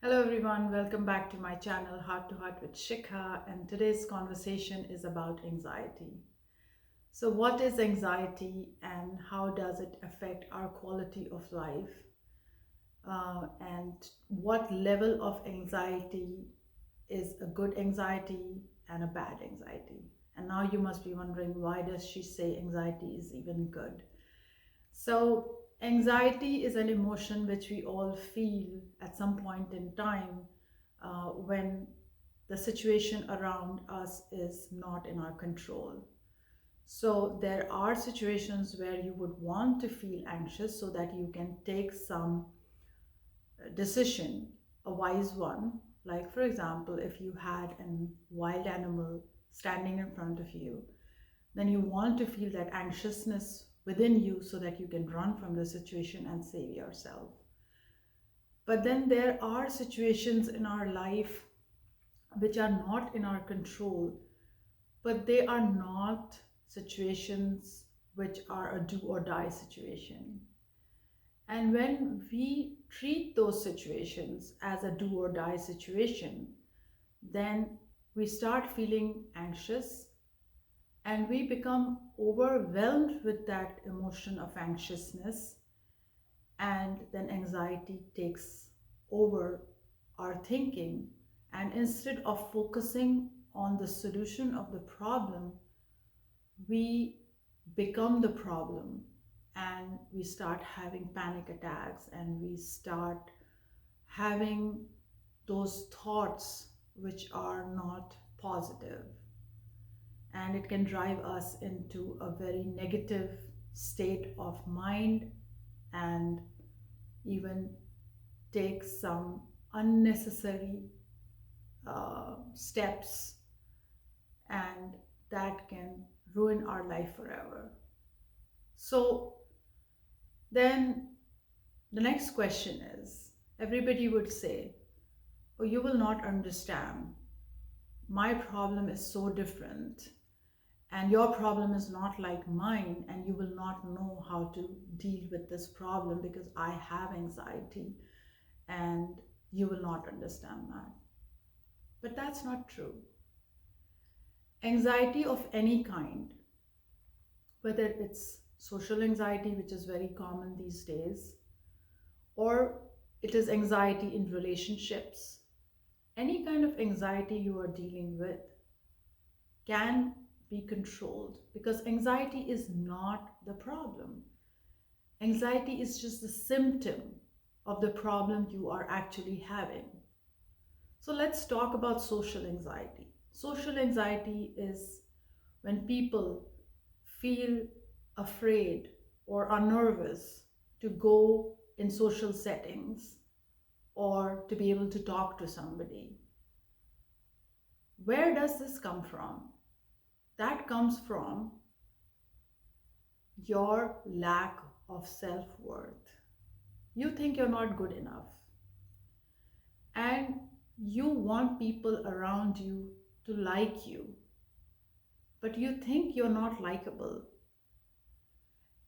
Hello everyone, welcome back to my channel Heart to Heart with Shikha, and today's conversation is about anxiety. So what is anxiety and how does it affect our quality of life? And what level of anxiety is a good anxiety and a bad anxiety? And now you must be wondering, why does she say anxiety is even good? So, anxiety is an emotion which we all feel at some point in time when the situation around us is not in our control. So, there are situations where you would want to feel anxious so that you can take some decision, a wise one. Like, for example, if you had a wild animal standing in front of you, then you want to feel that anxiousness within you so that you can run from the situation and save yourself. But then there are situations in our life which are not in our control, but they are not situations which are a do or die situation. And when we treat those situations as a do or die situation, then we start feeling anxious and we become overwhelmed with that emotion of anxiousness, and then anxiety takes over our thinking, and instead of focusing on the solution of the problem, we become the problem, and we start having panic attacks, and we start having those thoughts which are not positive, and it can drive us into a very negative state of mind and even take some unnecessary steps, and that can ruin our life forever. So then the next question is, everybody would say, oh, you will not understand, my problem is so different, and your problem is not like mine, and you will not know how to deal with this problem because I have anxiety, and you will not understand that. But that's not true. Anxiety of any kind, whether it's social anxiety, which is very common these days, or it is anxiety in relationships, any kind of anxiety you are dealing with can be controlled, because anxiety is not the problem. Anxiety is just the symptom of the problem you are actually having. So let's talk about social anxiety. Social anxiety is when people feel afraid or are nervous to go in social settings or to be able to talk to somebody. Where does this come from? That comes from your lack of self worth. You think you're not good enough, and you want people around you to like you, but you think you're not likable.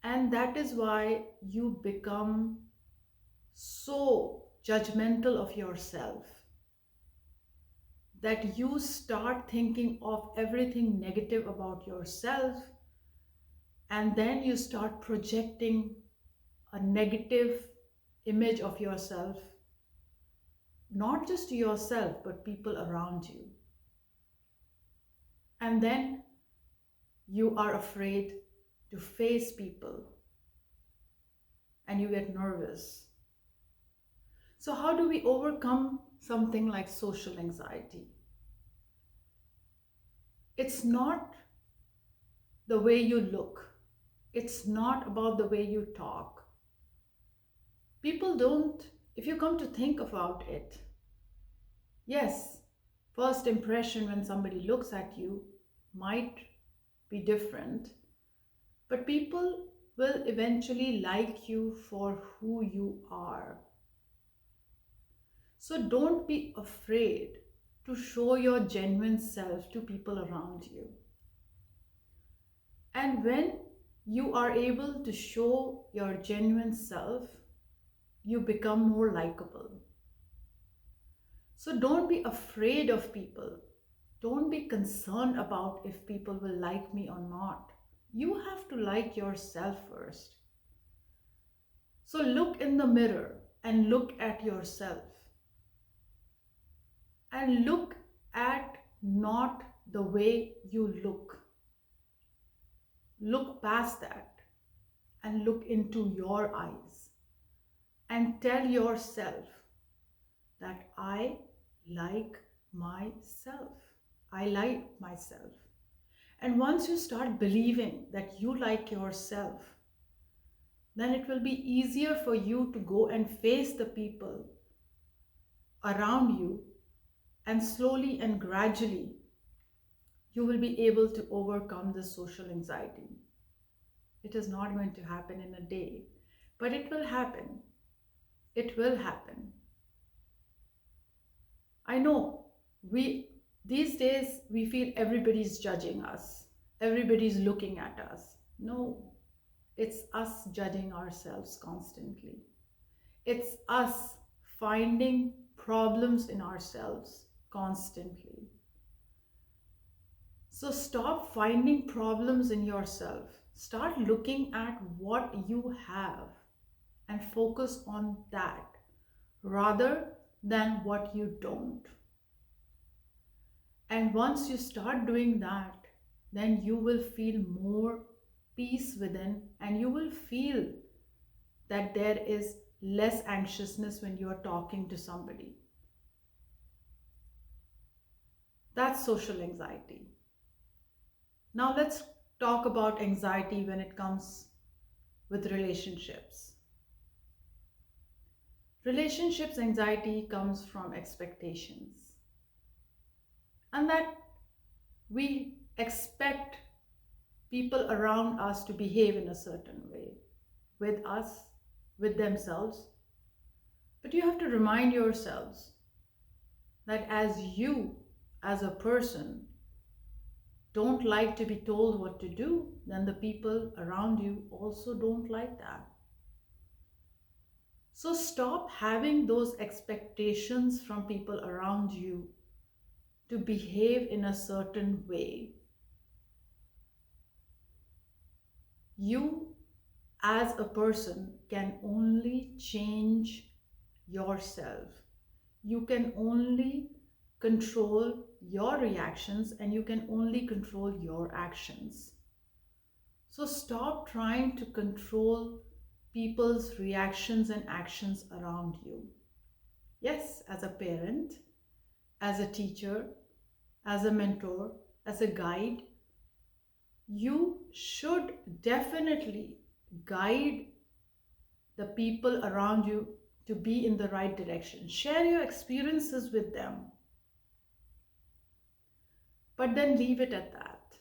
And that is why you become so judgmental of yourself that you start thinking of everything negative about yourself, and then you start projecting a negative image of yourself, not just to yourself but people around you. And then you are afraid to face people and you get nervous. So, how do we overcome something like social anxiety? It's not the way you look, it's not about the way you talk. People don't, if you come to think about it, yes, first impression when somebody looks at you might be different, but people will eventually like you for who you are. So don't be afraid to show your genuine self to people around you. And when you are able to show your genuine self, you become more likable. So don't be afraid of people. Don't be concerned about if people will like me or not. You have to like yourself first. So look in the mirror and look at yourself and look at not the way you look. Look past that and look into your eyes and tell yourself that I like myself. I like myself. And once you start believing that you like yourself, then it will be easier for you to go and face the people around you, and slowly and gradually you will be able to overcome this social anxiety. It is not going to happen in a day, but it will happen. It will happen. I know we these days we feel everybody's judging us. Everybody's looking at us. No, it's us judging ourselves constantly. It's us finding problems in ourselves constantly. So stop finding problems in yourself. Start looking at what you have and focus on that rather than what you don't. And once you start doing that, then you will feel more peace within, and you will feel that there is less anxiousness when you are talking to somebody. That's social anxiety. Now let's talk about anxiety when it comes with relationships. Relationships anxiety comes from expectations, and that we expect people around us to behave in a certain way with us, with themselves. But you have to remind yourselves that as you, as a person, don't like to be told what to do, then the people around you also don't like that. So stop having those expectations from people around you to behave in a certain way. You, as a person, can only change yourself. You can only control your reactions and you can only control your actions. So stop trying to control people's reactions and actions around you. Yes, as a parent, as a teacher, as a mentor, as a guide, you should definitely guide the people around you to be in the right direction. Share your experiences with them, but then leave it at that.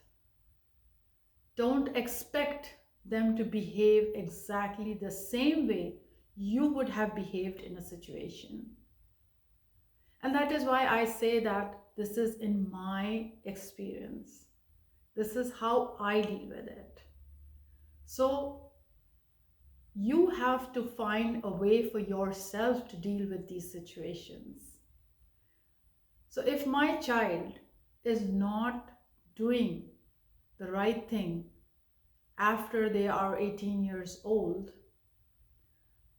Don't expect them to behave exactly the same way you would have behaved in a situation. And that is why I say that this is in my experience. This is how I deal with it. So you have to find a way for yourself to deal with these situations. So if my child is not doing the right thing after they are 18 years old,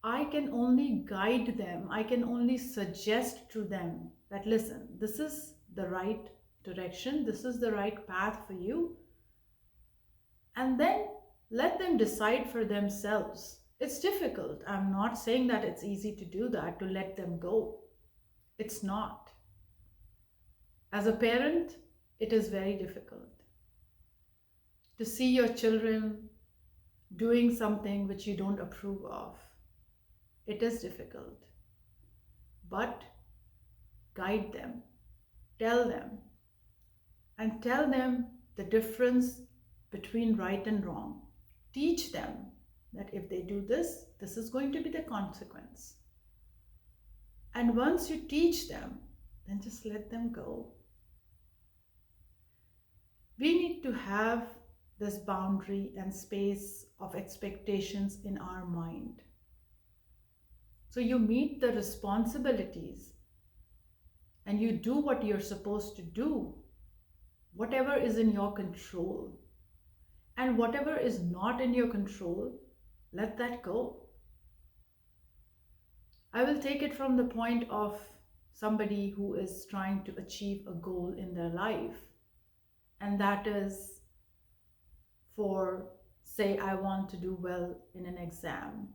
I can only guide them. I can only suggest to them that, listen, this is the right direction. This is the right path for you. And then let them decide for themselves. It's difficult. I'm not saying that it's easy to do that, to let them go. It's not. As a parent, it is very difficult to see your children doing something which you don't approve of. It is difficult. But guide them, and tell them the difference between right and wrong. Teach them that if they do this, this is going to be the consequence. And once you teach them, then just let them go. We need to have this boundary and space of expectations in our mind. So you meet the responsibilities and you do what you're supposed to do, whatever is in your control. And whatever is not in your control, let that go. I will take it from the point of somebody who is trying to achieve a goal in their life, and that is for, say, I want to do well in an exam,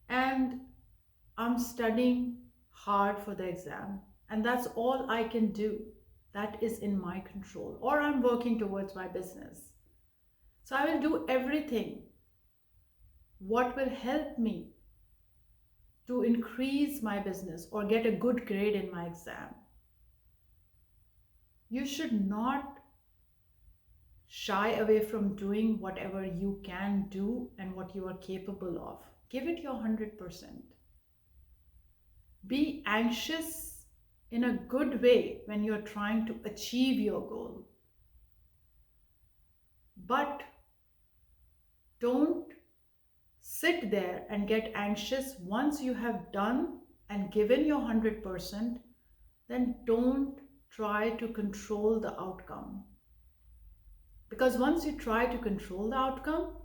and I'm studying hard for the exam, and that's all I can do. That is in my control. Or I'm working towards my business. So I will do everything what will help me to increase my business or get a good grade in my exam. You should not shy away from doing whatever you can do and what you are capable of. Give it your 100%. Be anxious in a good way when you're trying to achieve your goal. But don't sit there and get anxious once you have done and given your 100%. Then don't try to control the outcome. Because once you try to control the outcome,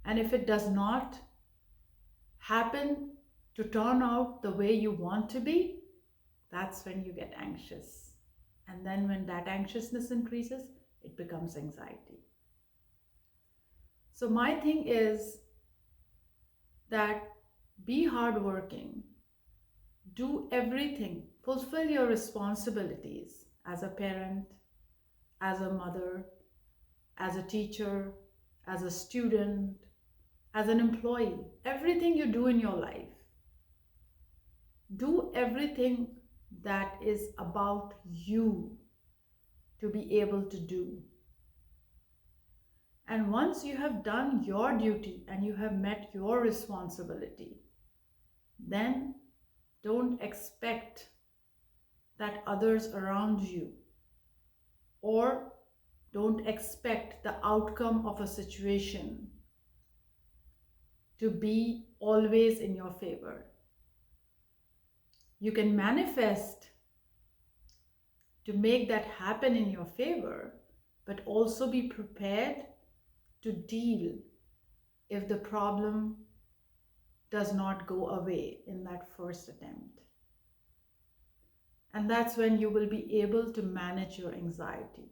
and if it does not happen to turn out the way you want to be, that's when you get anxious. And then when that anxiousness increases, it becomes anxiety. So my thing is that be hardworking, do everything, fulfill your responsibilities as a parent, as a mother, as a teacher, as a student, as an employee. Everything you do in your life, do everything that is about you to be able to do. And once you have done your duty and you have met your responsibility, then don't expect that others around you, or don't expect the outcome of a situation to be always in your favor. You can manifest to make that happen in your favor, but also be prepared to deal if the problem does not go away in that first attempt. And that's when you will be able to manage your anxiety.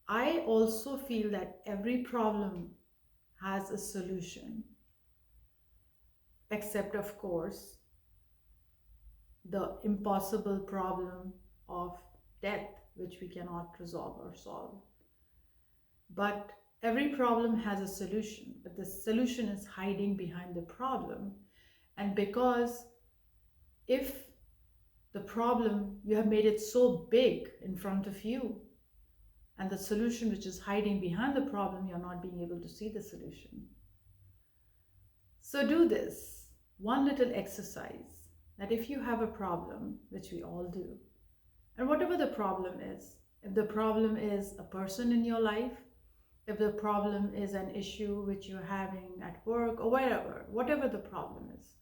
I also feel that every problem has a solution, except, of course, the impossible problem of death, which we cannot resolve or solve. But every problem has a solution, but the solution is hiding behind the problem. And because if the problem, you have made it so big in front of you, and the solution which is hiding behind the problem, you're not being able to see the solution. So do this one little exercise, that if you have a problem, which we all do, and whatever the problem is, if the problem is a person in your life, if the problem is an issue which you're having at work or wherever, whatever the problem is,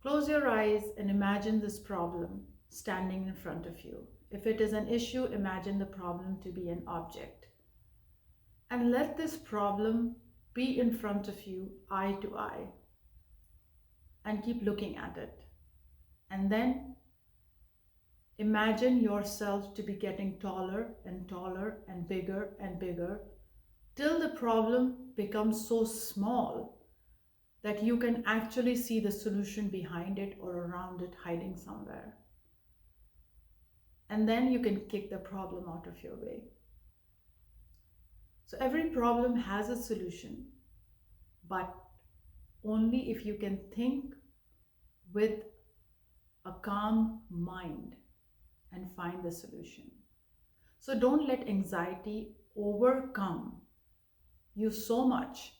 close your eyes and imagine this problem standing in front of you. If it is an issue, imagine the problem to be an object. And let this problem be in front of you, eye to eye. And keep looking at it. And then imagine yourself to be getting taller and taller and bigger, till the problem becomes so small that you can actually see the solution behind it or around it hiding somewhere. And then you can kick the problem out of your way. So every problem has a solution, but only if you can think with a calm mind and find the solution. So don't let anxiety overcome you so much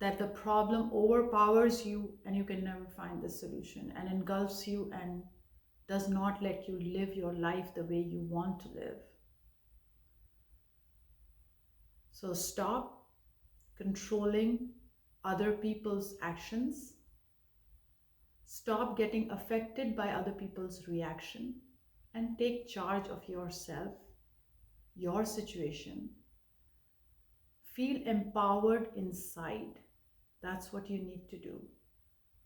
that the problem overpowers you and you can never find the solution and engulfs you and does not let you live your life the way you want to live. So stop controlling other people's actions. Stop getting affected by other people's reaction and take charge of yourself, your situation. Feel empowered inside. That's what you need to do.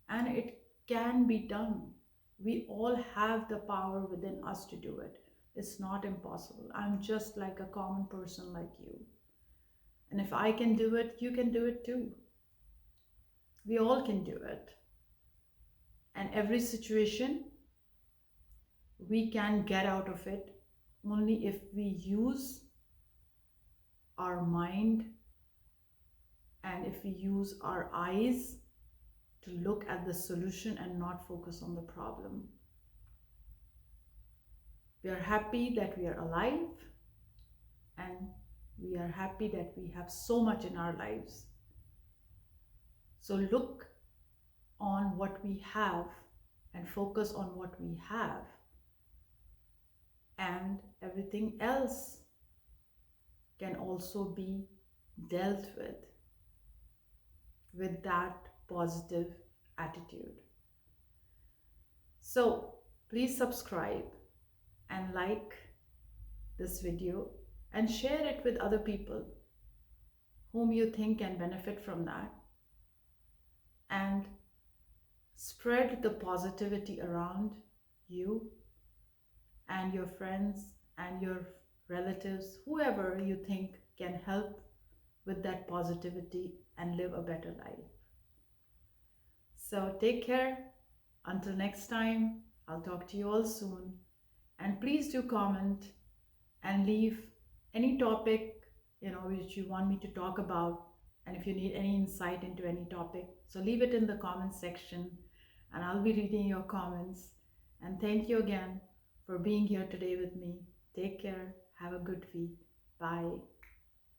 And it can be done. We all have the power within us to do it. It's not impossible. I'm just like a common person like you. And if I can do it, you can do it too. We all can do it. And every situation, we can get out of it only if we use our mind and if we use our eyes to look at the solution and not focus on the problem. We are happy that we are alive, and we are happy that we have so much in our lives. So look on what we have and focus on what we have, and everything else can also be dealt with that positive attitude. So please subscribe and like this video and share it with other people whom you think can benefit from that, and spread the positivity around you and your friends and your relatives, whoever you think can help with that positivity and live a better life. So take care. Until next time, I'll talk to you all soon. And please do comment and leave any topic, which you want me to talk about. And if you need any insight into any topic, so leave it in the comment section and I'll be reading your comments. And thank you again for being here today with me. Take care. Have a good week. Bye.